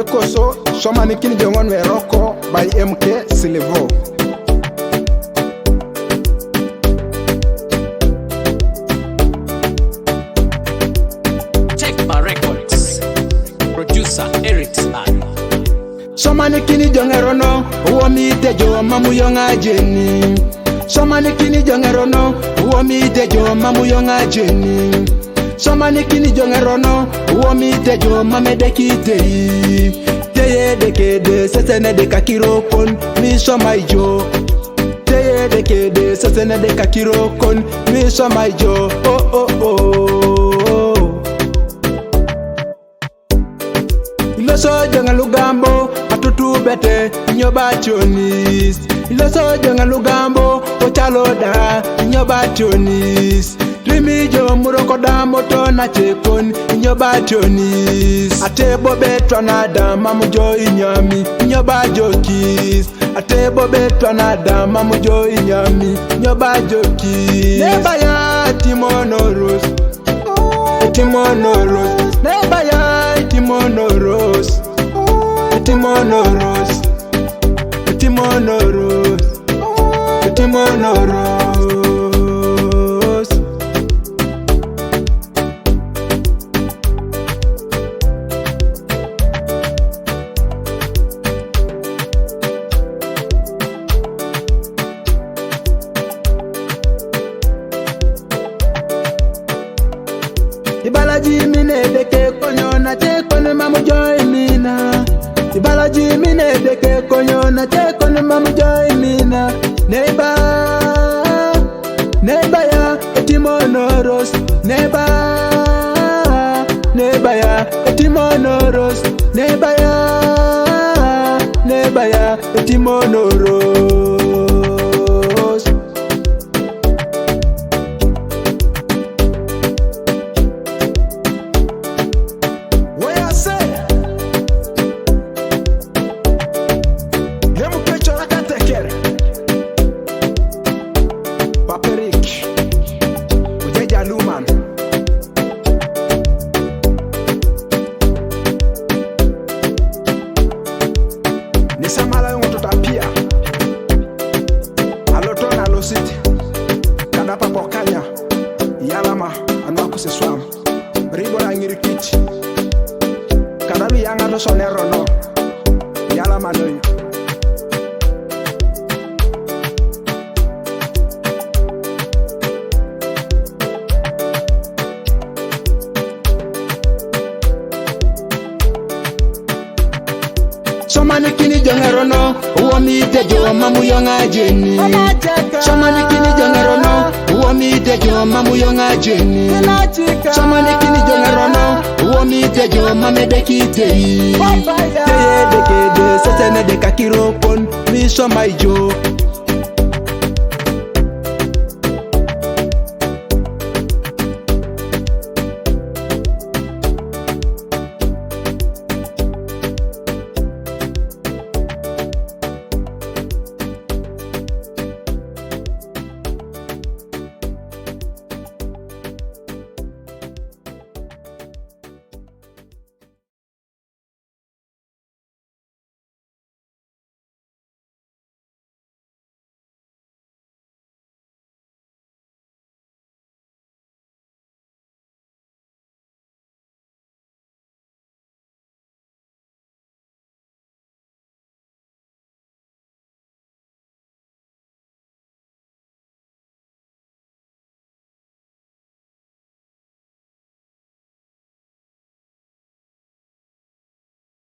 Yekoso Iswamanakin jongon we roko by MK Silvo. Check my records. Producer Eric Stan. Iswamanakin jong Erono uomi tejo mamu yonga jeni. Iswamanakin jong Erono uomi tejo mamu yonga jeni. Iswamanakin jong Erono uomi tejo mamedekite. Teye dekede sesene de kakirokon mi somaijo. Teye dekede sesene de kakirokon mi somaijo. Oh oh oh. Iloso jonga lugambo atutu bete nyoba chonis. Iloso jonga lugambo ochaloda nyoba chonis. Rimijo muroko damoto na chekon nyoba chonis. Atebo betwa na dama mujo inyami nyoba jokis. Atebo betwa na dama mujo inyami nyoba jokis. Neba ya timonoros, timonoros. Neba ya timonoros, timonoros, timonoros, timonoros. Ibalaji mine deke konyo na te kono mamu joy mina. Ibalaji mine deke konyo na te kono mamu joy mina. Neighbor, neighbor ya etimonoros. Neighbor, neighbor ya etimonoros. Neighbor ya, neighbor ya etimonoros. Nisamala yung tutapia alotona lositi kadapa pokanya yalama anu aku seswam ribo na ngirikiti kadalu yanga no sonero no yalama no. Iswamanakin jong Erono uomi tejo mamu yonga jeni. Iswamanakin jong Erono uomi tejo mamu yonga jeni. Iswamanakin jong Erono uomi tejo mamedekite. Teye dekede sesene de kakirokon mi somaijo.